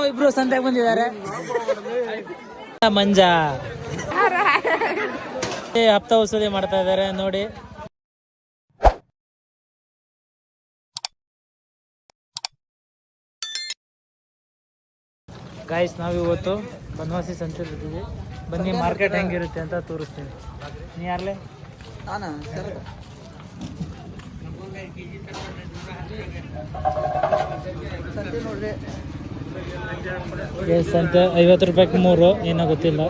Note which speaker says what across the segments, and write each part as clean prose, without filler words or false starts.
Speaker 1: ಇಬ್ರು ಸಂತೆಗೆ ಬಂದಿದ್ದಾರೆ. ಮಂಜ ಹಪ್ತಾ ವಸೂಲಿ ಮಾಡ್ತಾ ಇದ್ದಾರೆ ನೋಡಿ. ಗಾಯ್ಸ್, ನಾವು ಇವತ್ತು ಬನವಾಸಿ ಸಂತೆ ಬಿಟ್ಟಿದ್ವಿ. ಬನ್ನಿ ಮಾರ್ಕೆಟ್ ಹೆಂಗಿರುತ್ತೆ ಅಂತ ತೋರಿಸ್ತೀನಿ. ನೀ ಯಾರ್ಲೆ ಸಂತೆ 50 ರೂಪಾಯಿಗೆ 3, ಏನೋ ಗೊತ್ತಿಲ್ಲ.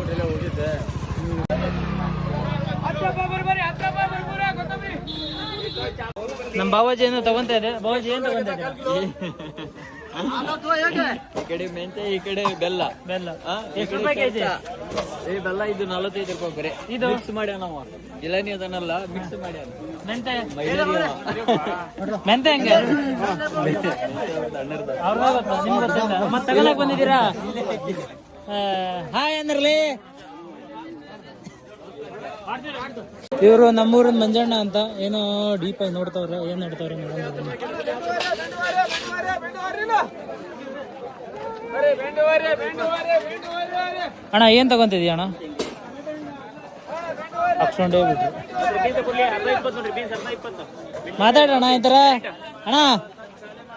Speaker 1: ನಮ್ಮ ಬಾವಾಜಿ ಏನೋ ತಗೊಂತ ಇದೆ. ಬಾವಾಜಿ ಏನು ತಗೊಂತ ಇದೆ?
Speaker 2: ಈ ಕಡೆ ಮೆಂತೆ, ಈ ಕಡೆ ಬೆಲ್ಲ.
Speaker 1: ಎಷ್ಟು ರೂಪಾಯಿ ಕೆಜಿ?
Speaker 2: ಈ ಬೆಲ್ಲ ಇದು 45 ರೂಪಾಯಿ ಬರೀ. ಇದು ಮಿಕ್ಸ್ ಮಾಡ್ಯಾನ ನಾವು. ಇಳನಿ ಅದನ್ನೆಲ್ಲ ಮಿಕ್ಸ್ ಮಾಡ್ಯಾನ.
Speaker 1: ಮೆಂತೆ ಮೆಂತೆ ಹೆಂಗೆ? ಅವ್ರಿಗೆ ಗೊತ್ತಾ, ನಿಮ್ಗೆ ಗೊತ್ತಿಲ್ಲ. ಮತ್ತೆ ತಗೊಳಕ್ ಬಂದಿದ್ದೀರಾ? ಹಾಯ್ ಅಂದ್ರಲಿ. ಇವರು ನಮ್ಮೂರಿನ ಮಂಜಣ್ಣ ಅಂತ. ಏನೋ ಡೀಪ್ ಆಗಿ ನೋಡ್ತಾವ್ರೆ. ಏನ್ ನೋಡ್ತಾವ್ರೆ ನೋಡೋಣ. ಅಣ್ಣ ಏನ್ ತಗೊಂತಿದೀಯ ಅಣ್ಣ? ಹಾಕ್ಸ್ಕೊಂಡೇ ಬಿಟ್ಟು ಮಾತಾಡೋಣ ಈ ಥರ. ಅಣ್ಣ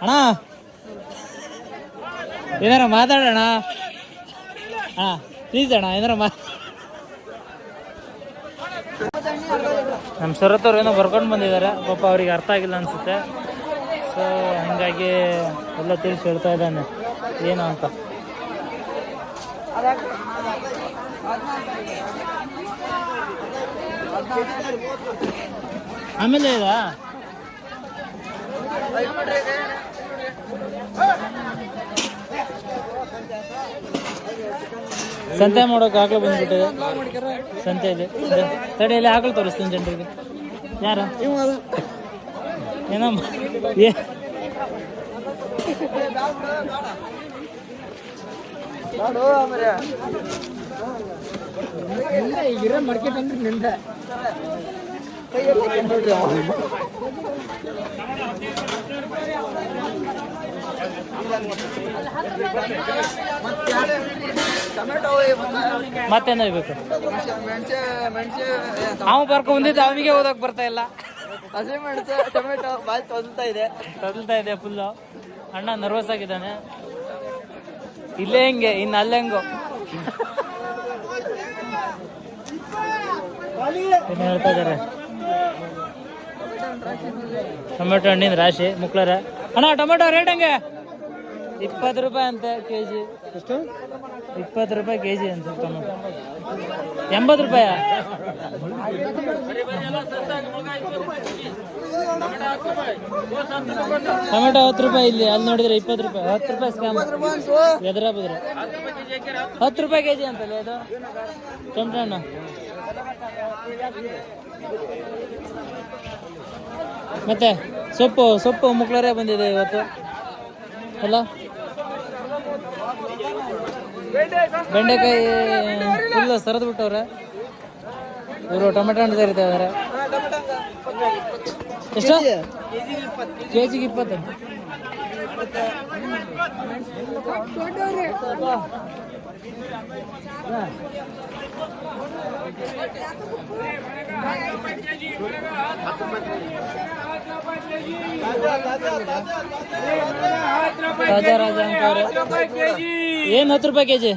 Speaker 1: ಅಣ್ಣ ಏನಾರ ಮಾತಾಡೋಣ. ಪ್ಲೀಸ್ ಅಣ್ಣ ಏನಾರ ನಮ್ಮ ಸರತ್ತವ್ರು ಏನೋ ಬರ್ಕೊಂಡು ಬಂದಿದ್ದಾರೆ. ಪಾಪ ಅವ್ರಿಗೆ ಅರ್ಥ ಆಗಿಲ್ಲ ಅನ್ಸುತ್ತೆ. ಸೊ ಹಂಗಾಗಿ ಎಲ್ಲ ತಿಳಿಸಿ ಹೇಳ್ತಾ ಇದ್ದಾನೆ ಏನು ಅಂತ. ಆಮೇಲೆ ಇದಾ ಸಂತೆ ಮಾಡೋಕೆ ಆಕಳು ಬಂದ್ಬಿಟ್ಟಿದೆ. ಸಂತೆಯಲ್ಲಿ ತಡೆಯಲ್ಲಿ ಆಕಳು ತೋರಿಸ್ತೀನಿ ಜನರಿಗೆ. ಯಾರ ಏನಮ್ಮ ಈಗಿರೋ ಮಾರ್ಕೆಟ್ ಅಂದ್ರೆ ನಿಂದ ಮತ್ತೇನ ಬೇಕು? ಅವ ಬರ್ಕೊ ಬಂದಿದ್ದು ಅವನಿಗೆ ಓದಕ್ ಬರ್ತಾ ಇಲ್ಲ.
Speaker 2: ಹಸಿಮೆಣಸು ಟೊಮೆಟೊ ಬಾಯಿ ತೊದಲ್ತಾ ಇದೆ
Speaker 1: ಫುಲ್ಲು. ಅಣ್ಣ ನರ್ವಸ್ ಆಗಿದ್ದಾನೆ. ಇಲ್ಲೇ ಹೆಂಗೆ ಇನ್ನು ಅಲ್ಲೆಂಗೋ ಏನು ಹೇಳ್ತಾ ಇದಾರೆ. ಟೊಮೆಟೊ ಹಣ್ಣಿನ ರಾಶಿ ಮುಕ್ಳರ. ಅಣ್ಣ ಟೊಮೆಟೊ ರೇಟ್ ಹಂಗೆ? 20 ರೂಪಾಯಿ ಅಂತೆ ಕೆಜಿ. ಎಷ್ಟು? 20 ರೂಪಾಯಿ ಕೆಜಿ ಅಂತ ಟೊಮೆಟೊ. 80 ರೂಪಾಯ? ಟೊಮೆಟೊ 10 ರೂಪಾಯಿ ಇಲ್ಲಿ. ಅಲ್ಲಿ ನೋಡಿದ್ರೆ 20 ರೂಪಾಯಿ. 10 ರೂಪಾಯಿ ಸ್ಕ್ಯಾಮ್. ಎದ್ರ ಬದ್ರ 10 ರೂಪಾಯಿ ಕೆಜಿ ಅಂತಲ್ಲ ಇದು ಟೊಮೆಟೊ ಹಣ್ಣು. ಮತ್ತೆ ಸೊಪ್ಪು ಮುಕ್ಳರೇ ಬಂದಿದೆ ಇವತ್ತು ಅಲ್ಲ. ಬೆಂಡೆಕಾಯಿ ಫುಲ್ ಸರಿದು ಬಿಟ್ಟವ್ರೆ ಇವರು. ಟೊಮೆಟೊ ಹಣ್ಣು ಸೇರಿತಾ ಇದಾರೆ. ಎಷ್ಟು? ಕೆಜಿಗೆ 20. ರಾಜ ಅಂತವ್ರೆ. ಏನ್ 10 ರೂಪಾಯಿ ಕೆಜಿ?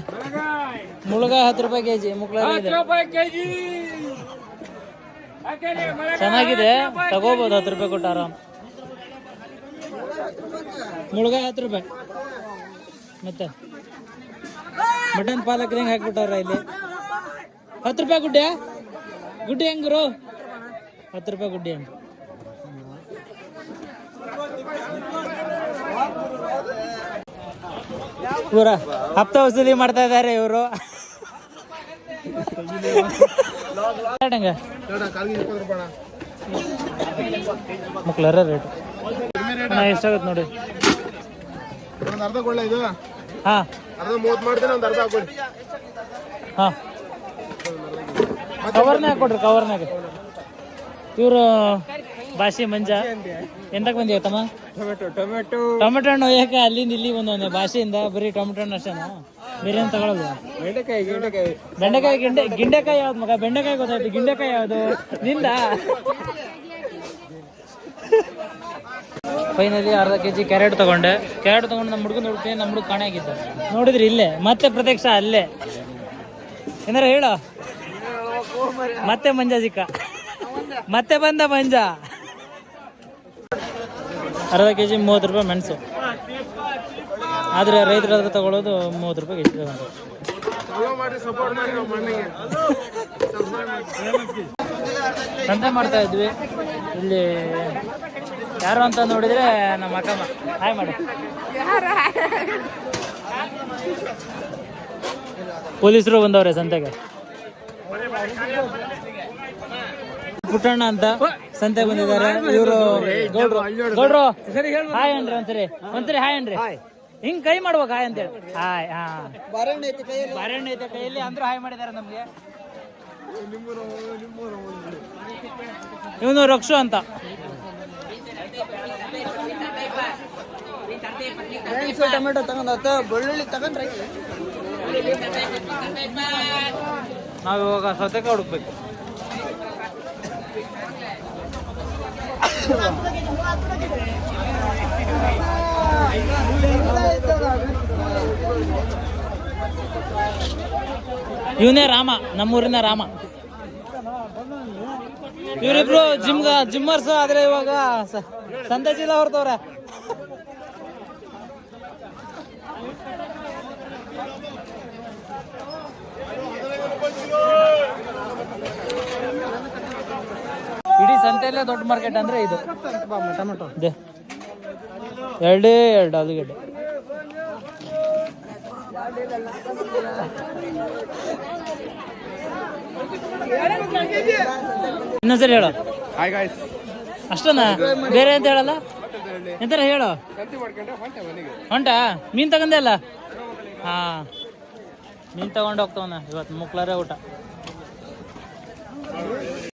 Speaker 1: ಮುಳುಗಾಯಿ 10 ರೂಪಾಯಿ ಕೆಜಿ. ಮುಕ್ಳ ಚೆನ್ನಾಗಿದೆ, ತಗೋಬಹುದು 10 ರೂಪಾಯಿ ಕೊಟ್ಟು ಆರಾಮ್. ಮುಳುಗಾಯಿ 10 ರೂಪಾಯಿ. ಮತ್ತೆ ಮಟನ್ ಪಾಲಕ್ ಹೆಂಗೆ ಹಾಕ್ಬಿಟ್ಟವ್ರ ಇಲ್ಲಿ. 10 ರೂಪಾಯಿ ಗುಡ್ಡೆ ಹೆಂಗ್ರು? 10 ರೂಪಾಯಿ ಗುಡ್ಡೆ ಹೆಂಗ್? ಪೂರ ಹಪ್ತಾ ವಸೂಲಿ ಮಾಡ್ತಾ ಇದ್ದಾರೆ ಇವರು. ಮಕ್ಳರ ರೇಟ್ ಎಷ್ಟಾಗುತ್ತೆ ನೋಡಿ.
Speaker 3: ಅರ್ಧ ಕೊಳ್ಳ ಇದು.
Speaker 1: ಹಾ
Speaker 3: ಅರ್ಧ 30 ಮಾಡ್ತೇನೆ, ಒಂದು ಅರ್ಧ ಹಾಕೊಳ್ಳಿ.
Speaker 1: ಹಾ ಕವರ್ನೇ ಹಾಕೊಡ್ರಿ. ಕವರ್ನಾಗ ಇವರು ಭಾಷೆ ಮಂಜ ಎಂತಕ್ಕೆ ಬಂದಿವ ತಮ್ಮ?
Speaker 2: ಟೊಮೆಟೊ
Speaker 1: ಟೊಮೆಟೊ ಹಣ್ಣು ಒಯ್ಯಕ್ಕೆ ಅಲ್ಲಿಂದ ಇಲ್ಲಿ ಬಂದವನೆ ಭಾಷೆಯಿಂದ ಬರೀ ಟೊಮೆಟೊ ಹಣ್ಣು ಅಷ್ಟೇನಾ? ಬೇರೆ ಏನು ತಗೊಳ್ಳೋದು? ಬೆಂಡೆಕಾಯಿ ಗಿಂಡೆಕಾಯಿ ಯಾವ್ದು ಮಗ? ಬೆಂಡೆಕಾಯಿ ಗೊತ್ತಾಯ್ತು, ಗಿಂಡೆಕಾಯಿ ಯಾವ್ದು ನಿಂದ? ಫೈನಲಿ ಅರ್ಧ ಕೆಜಿ ಕ್ಯಾರೆಟ್ ತಗೊಂಡು ನಮ್ಮ ಹುಡುಗನ ಹುಡುಕ್ತೀನಿ. ನಮ್ಮ ಹುಡುಗ ಕಾಣೆ ಆಗಿದ್ದ ನೋಡಿದ್ರಿ ಇಲ್ಲೇ. ಮತ್ತೆ ಪ್ರತ್ಯಕ್ಷ ಅಲ್ಲೇ ಏನಾರ ಹೇಳ. ಮತ್ತೆ ಮಂಜ ಸಿಕ್ಕ, ಮತ್ತೆ ಬಂದ ಮಂಜ. ಅರ್ಧ ಕೆಜಿ 30 ರೂಪಾಯಿ ಮೆಣಸು. ಆದರೆ ರೈತರ ಹತ್ರ ತಗೊಳ್ಳೋದು 30 ರೂಪಾಯಿ ಕೆಜಿ ತಗೊಂಡು. ಸಂತೆ ಮಾಡ್ತಾ ಇದ್ವಿ ಇಲ್ಲಿ. ಯಾರು ಅಂತ ನೋಡಿದ್ರೆ ನಮ್ಮ ಅಕ್ಕಮ್ಮ. ಹಾಯ್ ಮಾಡಿ. ಪೊಲೀಸರು ಬಂದವ್ರೆ ಸಂತೆಗೆ. ಪುಟ್ಟಣ್ಣ ಅಂತ ಸಂತೆಗೆ ಬಂದಿದ್ದಾರೆ ಇವರು. ಗೌಡ್ರು ಹಾಯ್ ಅನ್ರಿ ಒಂದ್ಸರಿ ಹಾಯ್ ಅನ್ರಿ. ಹಿಂಗ್ ಕೈ ಮಾಡ್ಬೇಕು ಹಾಯ್ ಅಂತೇಳಿ. ಹಾಯ್. ಹಾ, ಬಾರೆಹಣ್ಣು ಐತೆ ಕೈಯಲ್ಲಿ ಅಂದ್ರೂ ಹಾಯ್ ಮಾಡಿದ್ದಾರೆ ನಮ್ಗೆ. ಇವನು ರಕ್ಷು ಅಂತ.
Speaker 2: ಟೊಮೆಟೊ ತಗೊಂಡ ಬೆಳ್ಳುಳ್ಳಿ ತಗೊಂಡ್ರೆ
Speaker 1: ನಾವು ಇವಾಗ ಸೌತೆಕಾಯಿ ಹುಡುಕ್ಬೇಕು. ಇವನೇ ರಾಮ, ನಮ್ಮೂರಿನ ರಾಮ. ಇವರಿಬ್ರು ಜಿಮ್ಮರ್ಸ್. ಆದ್ರೆ ಇವಾಗ ಸಂತೆ ಚೀಲ ಹೊರ್ತವ್ರೆ. ಇಡೀ ಸಂತೆಯಲ್ಲೇ ದೊಡ್ಡ ಮಾರ್ಕೆಟ್ ಅಂದ್ರೆ ಇದು. ಟೊಮೆಟೊ ಎರಡೇ ಎರಡು ಆಲೂಗಡ್ಡೆ. ಇನ್ನೊಂದ್ಸರಿ ಹೇಳು. ಅಷ್ಟನಾ? ಬೇರೆ ಅಂತ ಹೇಳಲ್ಲ? ಎಂತಾರ ಹೇಳು. ಹೊಂಟಾ? ಮೀನ್ ತಗೊಂಡೆ ಅಲ್ಲ? ಹಾ, ಮೀನ್ ತಗೊಂಡು ಹೋಗ್ತವನ ಇವತ್ತು. ಮುಕ್ಳಾರೆ ಊಟ.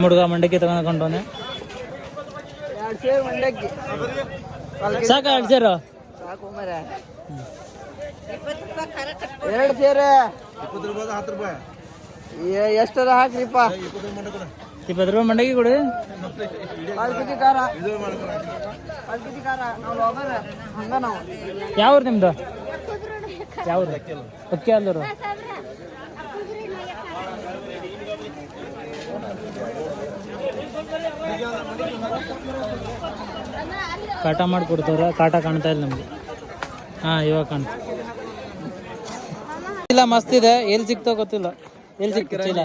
Speaker 1: ಹುಡುಗ ಮಂಡಕ್ಕಿ ತಗೊಂಡ್ಕೊಂಡವನೆ. ಸಾಕ 2 ಸೇರು?
Speaker 2: 2 ಸೇರು 10 ರೂಪಾಯಿ. ಎಷ್ಟರ ಹಾಕ್ರಿಪ್ಪ?
Speaker 1: 20 ರೂಪಾಯಿ ಮಂಡಕ್ಕಿ ಕೊಡಿ.
Speaker 2: 1 ಕೆಜಿ ಖಾರ. 1 ಕೆಜಿ ಖಾರ. ನಾವು
Speaker 1: ಯಾವ್ರು ನಿಮ್ದು? ಯಾವ್ದು? ಅಕ್ಕಿ ಅಲ್ಲೂರು. ಕಾಟ ಮಾಡಿಕೊಡ್ತಾರ. ಕಾಟ ಕಾಣ್ತಾ ಇಲ್ಲ ನಮ್ಗೆ. ಹಾ, ಇವಾಗ ಕಾಣ್ತಾ ಇಲ್ಲ. ಮಸ್ತ್ ಇದೆ. ಎಲ್ಲಿ ಸಿಕ್ತೋ ಗೊತ್ತಿಲ್ಲ. ಎಲ್ಲಿ ಸಿಕ್ತ ಚೀಲ?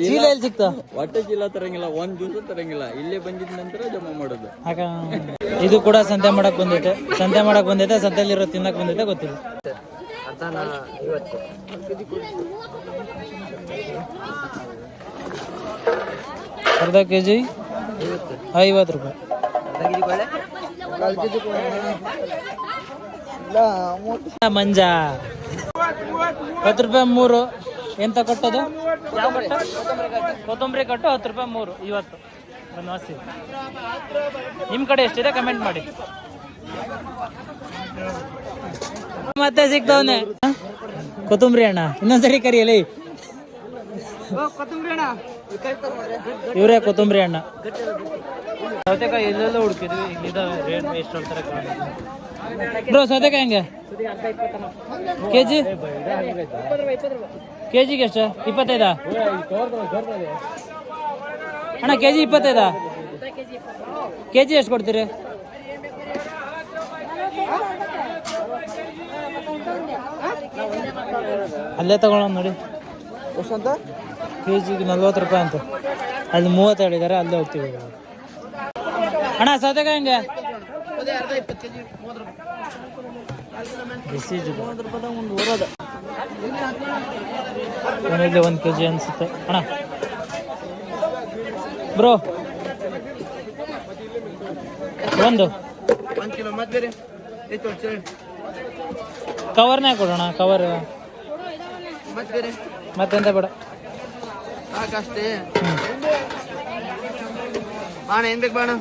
Speaker 1: ಚೀಲ ಎಲ್ಲಿ ಸಿಕ್ತ?
Speaker 2: ಹೊಟ್ಟೆ ಚೀಲ ತರಂಗಿಲ್ಲ, 1 ದಿವಸ ತರಂಗಿಲ್ಲ. ಇಲ್ಲೇ ಬಂದಿದ ನಂತರ ಜಮಾ ಮಾಡೋದು.
Speaker 1: ಇದು ಕೂಡ ಸಂತೆ ಮಾಡಕ್ ಬಂದೈತೆ. ಸಂತೆಯಲ್ಲಿರೋ ತಿನ್ನಕ್ ಬಂದೈತೆ ಗೊತ್ತಿಲ್ಲ. ಅರ್ಧ ಕೆಜಿ 50 ರೂಪಾಯಿ. ಮಂಜ 10 ರೂಪಾಯಿ 3. ಎಂತ ಕಟ್ಟೋದು? ಯಾವ ಕಟ್ಟ? ಕೊತ್ತಂಬರಿ ಕಟ್ಟು 10 ರೂಪಾಯಿ 3 ಇವತ್ತು. ಬನ್ವಾಸಿ. ನಿಮ್ಮ ಕಡೆ ಎಷ್ಟಿದೆ ಕಮೆಂಟ್ ಮಾಡಿ. ಮತ್ತೆ ಸಿಗ್ತಾವನೆ ಕೊತ್ತಂಬರಿ ಅಣ್ಣ. ಇನ್ನೊಂದ್ಸರಿ ಕರಿಯಲಿ. ಇವರೇ ಕೊತ್ತಂಬರಿ ಅಣ್ಣ. ಸೌತೆಕಾಯಿ ಎಲ್ಲೆಲ್ಲೋ ಹುಡುಕಿದ್ವಿ. ಇಲ್ಲಿದ್ದಾವೆ. ರೇಟ್ ಎಷ್ಟು ಹೇಳ್ತಾರೆ ಬ್ರೋ? ಸೌತೆಕಾಯಿ ಹೆಂಗೆ ಕೆಜಿ? ಕೆಜಿಗೆ ಎಷ್ಟು? 25? ಅಣ್ಣ ಕೆಜಿ 25? ಕೆಜಿ ಎಷ್ಟು ಕೊಡ್ತೀರಿ? ಅಲ್ಲೇ ತಗೊಳ್ಳೋಣ ನೋಡಿ.
Speaker 2: ಎಷ್ಟಂತ?
Speaker 1: ಕೆಜಿಗೆ 40 ರೂಪಾಯಿ ಅಂತ. ಅಲ್ಲಿ 30 ಹೇಳಿದ್ದಾರೆ. ಅಲ್ಲೇ ಹೋಗ್ತೀವಿ. ಅಣ್ಣ ಸೌತೆಕಾಯಿ ಹೆಂಗೆ? ಇಲ್ಲಿ 1 ಕೆಜಿ ಅನ್ಸುತ್ತೆ ಅಣ್ಣ. ಬ್ರೋ 1
Speaker 2: ಕಿಲೋ ಮತ್ತೆ
Speaker 1: ಕವರ್ನೇ ಕೊಡೋಣ. ಕವರ್ ಮತ್ತೆಂತ ಬೇಡ.
Speaker 2: ಅಷ್ಟೇ. ಬಾಣ ಏನ್ ಬೇಕು ಬಾಣ.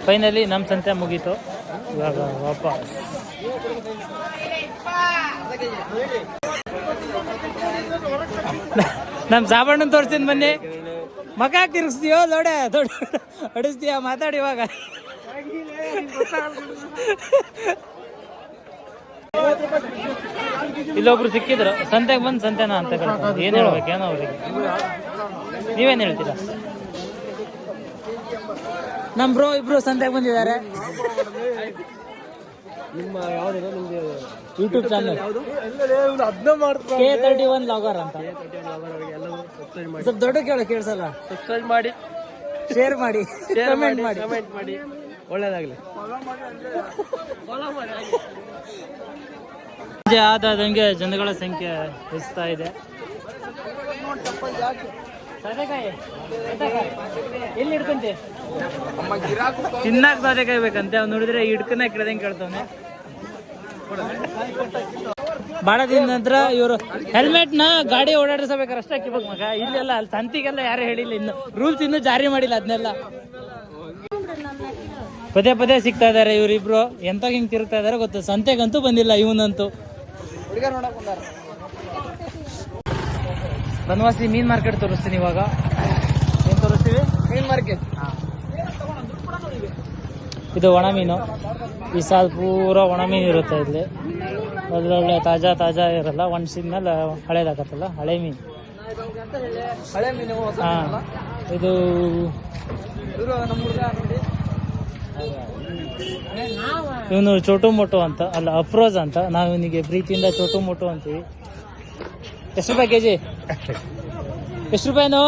Speaker 1: ಫೈನಲಿ ನಮ್ಮ ಸಂತೆ ಮುಗೀತು. ಇವಾಗ ವಾಪಸ್ ನಮ್ಮ ಸಾಬಣ್ಣನ ತೋರಿಸ್ತೀನಿ ಬನ್ನಿ. ಮಗ ತಿರ್ಗಿಸ್ತೀಯೋ ದೊಡ್ಡ ದೊಡ್ಡ ಹೊಡಿಸ್ತೀಯ ಮಾತಾಡಿ ಇವಾಗ. ಇಲ್ಲೊಬ್ರು ಸಿಕ್ಕಿದ್ರು ಸಂತೆಗೆ ಬಂದು ಸಂತೆನ ಅಂತ ಕೇಳ್ತಾರೆ. ಏನ್ ಹೇಳ್ಬೇಕೇನೋ ಅವ್ರಿಗೆ, ನೀವೇನ್ ಹೇಳ್ತೀರಾ? ನಮ್ ಬ್ರೋ ಇಬ್ರು ಸಂತೆಗೆ ಬಂದಿದ್ದಾರೆ.
Speaker 2: ನಿಮ್ಮ ಯಾವ್ದು ನಿಮ್ದು
Speaker 1: ಯೂಟ್ಯೂಬ್ ಚಾನಲ್ K31 ಲಾಗರ್ ಅಂತ. ಸ್ವಲ್ಪ ದೊಡ್ಡ ಕೇಳಿಸಲ್ಲ.
Speaker 2: ಸಬ್ಸ್ಕ್ರೈಬ್ ಮಾಡಿ,
Speaker 1: ಶೇರ್ ಮಾಡಿ, ಕಮೆಂಟ್ ಮಾಡಿ.
Speaker 2: ಕಮೆಂಟ್ ಮಾಡಿ. ಒಳ್ಳೇದಾಗ್ಲಿ.
Speaker 1: ಸಂಜೆ ಆದಂಗೆ ಜನಗಳ ಸಂಖ್ಯೆ ಹೆಚ್ಚುತ್ತಾ ಇದೆ. ಎಲ್ಲಿ ಹಿಡ್ಕಂತೆ ತಿನ್ನಾಕ ಸೌತೆಕಾಯಿ ಬೇಕಂತೆ. ಅವ್ನು ನೋಡಿದ್ರೆ ಹಿಡ್ಕನ ಹಿಡ್ದಂಗೆ ಕೇಳ್ತಾನೆ. ಭಾಳ ದಿನ ನಂತರ ಇವರು ಹೆಲ್ಮೆಟ್ ನ ಗಾಡಿ ಓಡಾಡಿಸಬೇಕಾರೆ ಅಷ್ಟೇ ಹಾಕಿಬೇಕು ಮಗ. ಇಲ್ಲೆಲ್ಲ ಅಲ್ಲಿ ಸಂತಿಗೆಲ್ಲ ಯಾರು ಹೇಳಿಲ್ಲ, ಇನ್ನು ರೂಲ್ಸ್ ಇನ್ನೂ ಜಾರಿ ಮಾಡಿಲ್ಲ ಅದನ್ನೆಲ್ಲ. ಪದೇ ಪದೇ ಸಿಗ್ತಾ ಇದಾರೆ ಇವರಿಬ್ರು. ಎಂತ ಹಿಂಗ್ ತಿರುಗ್ತಾ ಇದಾರೆ ಗೊತ್ತು. ಸಂತೆಗಂತೂ ಬಂದಿಲ್ಲ ಇವನಂತೂ. ಬನವಾಸಿ ಮೀನ್ ಮಾರ್ಕೆಟ್ ತೋರಿಸ್ತೀನಿ ಇವಾಗ. ಏನ್ ತೋರಿಸ್ತೀವಿ?
Speaker 2: ಮೀನ್ ಮಾರ್ಕೆಟ್.
Speaker 1: ಇದು ಒಣ ಮೀನು. ಈ ಸಾಲ ಪೂರ ಒಣ ಮೀನು ಇರುತ್ತೆ ಇಲ್ಲಿ. ಒಳ್ಳೊಳ್ಳೆ ತಾಜಾ ತಾಜಾ ಇರಲ್ಲ. ಒಣಸಿದ್ಮೇಲೆ ಹಳೇದಾಗತ್ತಲ್ಲ, ಹಳೆ ಮೀನು.
Speaker 2: ಹಳೆ ಮೀನು.
Speaker 1: ಹಾ, ಇದು ಇವನು ಚೋಟು ಮೋಟು ಅಂತ, ಅಲ್ಲ ಅಫ್ರೋಜ್ ಅಂತ. ನಾವು ಇವನಿಗೆ ಪ್ರೀತಿಯಿಂದ ಚೋಟು ಮೋಟು ಅಂತೀವಿ. ಎಷ್ಟು ರೂಪಾಯಿ ಕೆಜಿ? ಎಷ್ಟು ರೂಪಾಯಿನೋ?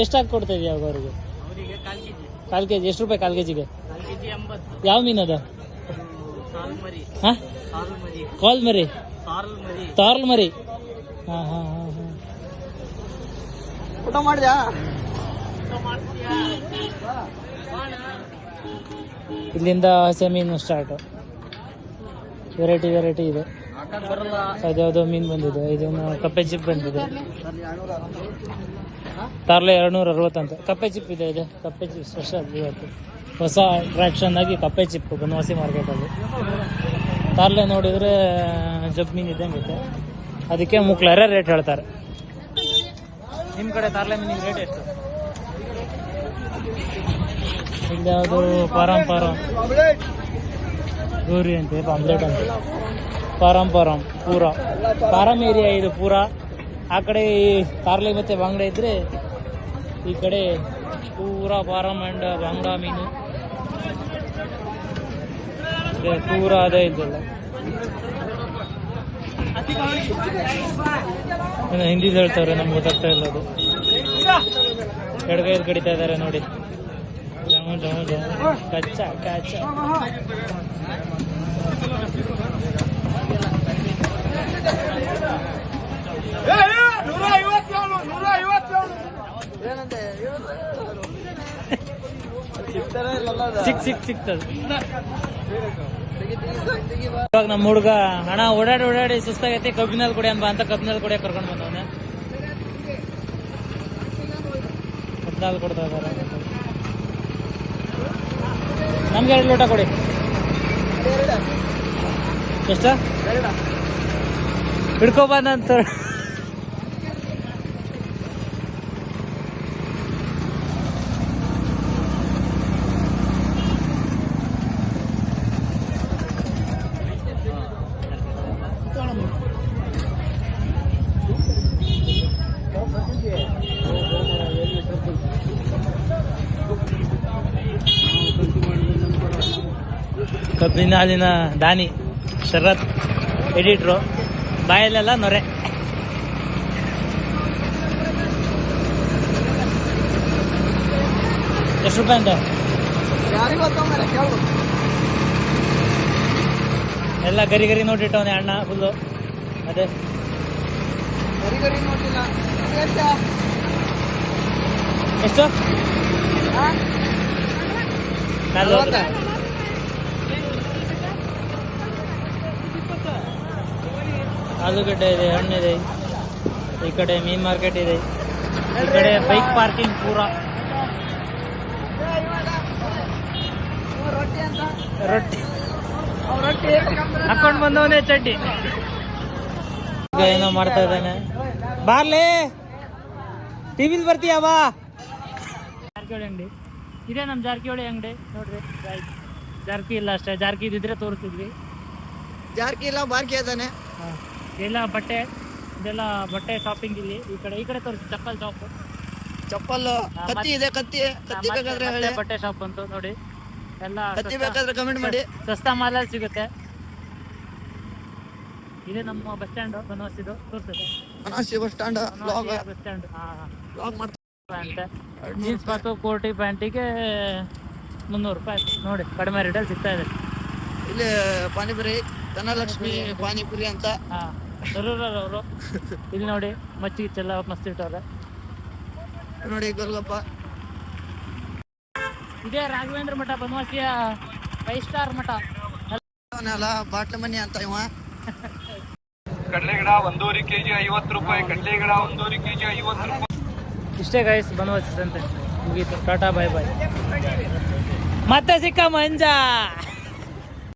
Speaker 1: ಎಷ್ಟಾಗಿ ಕೊಡ್ತಾ ಇದೀಯ ಅವ್ರಿಗೆ? ಕಾಲ್ ಕೆಜಿ. ಎಷ್ಟು ರೂಪಾಯಿ ಕಾಲ್ ಕೆಜಿಗೆ? ಯಾವ ಮೀನದ? ಕಾಲ್ ಮರಿ, ತಾರ್ಲ್ ಮರಿ. ಹಾ ಹಾ ಹಾ ಹಾ.
Speaker 2: ಊಟ ಮಾಡಿದ್ಯಾ?
Speaker 1: ಇಲ್ಲಿಂದ ಹಸೆ ಮೀನು ಸ್ಟಾರ್ಟ್. ವೆರೈಟಿ ವೆರೈಟಿ ಇದೆ. ಅದ್ಯಾವುದೋ ಮೀನು ಬಂದಿದೆ. ಇದನ್ನು ಕಪ್ಪೆ ಚಿಪ್ ಬಂದಿದೆ. ತಾರ್ಲೆ 260 ಅಂತ. ಕಪ್ಪೆ ಚಿಪ್ ಇದೆ. ಇದೆ ಕಪ್ಪೆ ಚಿಪ್ ಸ್ಪೆಷಲ್ ಇವತ್ತು. ಹೊಸ ಅಟ್ರಾಕ್ಷನ್ ಆಗಿ ಕಪ್ಪೆ ಚಿಪ್ ಬನವಾಸಿ ಮಾರ್ಕೆಟಲ್ಲಿ. ತಾರ್ಲೆ ನೋಡಿದ್ರೆ ಜಬ್ ಮೀನು ಇದ್ದಂಗೆ ಇದೆ. ಅದಕ್ಕೆ ಮುಕ್ಳಾರೆ ರೇಟ್ ಹೇಳ್ತಾರೆ. ನಿಮ್ಮ ಕಡೆ ತಾರ್ಲೆ ಮೀನಿಗೆ ರೇಟ್ ಎಷ್ಟು? ಇದ್ಯಾವುದು ಪಾರಂ ಗೌರಿ ಅಂತೆ, ಪಾಂಪ್ಲೆಟ್ ಅಂತ. ಪಾರಂ ಪೂರ ಪಾರಂ ಏರಿಯಾ ಇದು ಪೂರ. ಆ ಕಡೆ ತಾರ್ಲೆ ಮತ್ತೆ ಬಾಂಗ್ಡ ಇದ್ರೆ, ಈ ಕಡೆ ಪೂರಾ ಪಾರಂ ಅಂಡ್ ಬಾಂಗ್ಡಾ ಮೀನು ಪೂರ ಅದೇ ಇದೆಲ್ಲ. ಹಿಂದಿ ಹೇಳ್ತಾರೆ, ನಮ್ಗೆ ಗೊತ್ತಾಗ್ತಾ ಇಲ್ಲ ಅದು. ಎಡಗೈದು ಕಡಿತಾ ಇದ್ದಾರೆ ನೋಡಿ. ಜಮು ಜಮು ಜಮು ಕಚ್ಚ ಕಚ್ಚ. ಸಿಕ್ತದ. ಇವಾಗ ನಮ್ಮ ಹುಡುಗ ಹಣ ಓಡಾಡಿ ಸುಸ್ತಾಗೈತಿ. ಕಬ್ಬಿನಲ್ಲಿ ಕುಡಿ ಅನ್ಬಾ ಅಂತ ಕಬ್ಬಿನಲ್ಲಿ ಕುಡಿಯಕ್ಕೆ ಕರ್ಕೊಂಡು ಬಂದವನೆ. ಕಬ್ಬಿನಲ್ಲಿ ಕೊಡ್ತಾ ಇದ್ದಾರೆ. ನಮ್ಗೆ 2 ಲೋಟ ಕೊಡಿ. ಎಷ್ಟ ಹಿಡ್ಕೊಬಂದಂತ. ಕಬ್ಬಿನ ಹಾಲಿನ ದಾನಿ ಶರತ್ ಎಡಿಟ್ರು. ಬಾಯಲ್ಲೆಲ್ಲ ನೊರೆ. ಎಷ್ಟು ರೂಪಾಯಿ ಅಂತ? ಎಲ್ಲ ಗರಿ ಗರಿ ನೋಟಿಟ್ಟವನೆ ಅಣ್ಣ ಫುಲ್ಲು. ಅದೇ ಎಷ್ಟು? ಆಲೂಗಡ್ಡೆ ಇದೆ, ಹಣ್ಣಿದೆ. ಈ ಕಡೆ ಮೀನ್ ಮಾರ್ಕೆಟ್ ಇದೆ. ಈ ಕಡೆ ಬೈಕ್ ಪಾರ್ಕಿಂಗ್ ಪೂರ. ರೊಟ್ಟಿ ಹಾಕೊಂಡ್ ಬಂದವನೇ ಚಡ್ಡಿ. ಈಗ ಏನೋ ಮಾಡ್ತಾ ಇದ್ದಾನೆ. ಬಾರ್ಲೆ ಟಿವಿಲ್ ಬರ್ತೀಯ ಬಾ. ಜಾರಕಿಹೊಳಿ ಅಂಗಡಿ ಇದೇ ನಮ್ಮ ಜಾರಕಿಹೊಳಿ ಅಂಗಡಿ ನೋಡ್ರಿ. ಜಾರ್ಕಿ ಇಲ್ಲ ಅಷ್ಟೇ, ಜಾರ್ಕಿ ಇದ್ದಿದ್ರೆ ತೋರಿಸ್ತಿದ್ವಿ.
Speaker 2: ಜಾರ್ಕಿ ಇಲ್ಲ ಬಾರ್ಕಿ ಅದಾನೆ.
Speaker 1: ಎಲ್ಲ ಬಟ್ಟೆ, ಇದೆಲ್ಲ ಬಟ್ಟೆ ಶಾಪಿಂಗ್ ಇಲ್ಲಿ. ಈ ಕಡೆ ತೋರಿಸಿ ಚಪ್ಪಲ್ ಶಾಪ್.
Speaker 2: ಚಪ್ಪಲ್ ಕತ್ತಿ ಇದೆ, ಕತ್ತಿ ಬೇಕಾದ್ರೆ ಹೇಳಿ.
Speaker 1: ಬಟ್ಟೆ ಶಾಪ್ ಬಂತು ನೋಡಿ. ಎಲ್ಲ
Speaker 2: ಕತ್ತಿ ಬೇಕಾದ್ರೆ ಕಮೆಂಟ್ ಮಾಡಿ.
Speaker 1: ಸಸ್ತಾ ಮಾಲಲ್ಲಿ ಸಿಗುತ್ತೆ. ಇದೇ ನಮ್ಮ ಬಸ್ ಸ್ಟ್ಯಾಂಡ್ ಬನವಾಸಿದು. ತೋರಿಸ್ತದೆ
Speaker 2: ಅನಾಸಿ bus stand
Speaker 1: bus stand.
Speaker 2: Blog ಮಾಡ್ತಾರೆ.
Speaker 1: ಜೀನ್ಸ್ ಮತ್ತು ಕೋಟಿ ಪ್ಯಾಂಟಿಗೆ 300 ರೂಪಾಯಿ ನೋಡಿ, ಕಡಿಮೆ ರೇಟಲ್ಲಿ ಸಿಗ್ತಾ ಇದೆ.
Speaker 2: ಇಲ್ಲಿ ಪಾನಿಪುರಿ, ಧನಲಕ್ಷ್ಮಿ ಪಾನಿಪುರಿ ಅಂತ.
Speaker 1: ಅವರು ಇಲ್ಲಿ ನೋಡಿ ಮಚ್ಚಿಗಿಚ್ಚೆಲ್ಲ ಮಸ್ತ್ ಇಟ್ಟವ್ರೆ
Speaker 2: ನೋಡಿ. ಗೋಲ್ಗಪ್ಪ
Speaker 1: ಇದೇ ರಾಘವೇಂದ್ರ ಮಠ, ಬನವಾಸಿಯ 5 ಸ್ಟಾರ್ ಮಠ.
Speaker 2: ಅವನೆಲ್ಲ ಬಾಟ್ಲ ಮನಿ ಅಂತ ಇವ.
Speaker 4: ಕಡಲೆಗಿಡ 1.5 kg 50 ರೂಪಾಯಿ. ಕಡಲೆಗಿಡ 1.5 kg 50 ರೂಪಾಯಿ.
Speaker 1: ಇಷ್ಟೇ ಗೈಸ್, ಬನವಾಸಿ ಸಂತೆ ಮುಗೀತು. ಟಾಟಾ ಬಾಯ್ ಬಾಯ್. ಮತ್ತೆ ಸಿಕ್ಕ ಮಂಜ.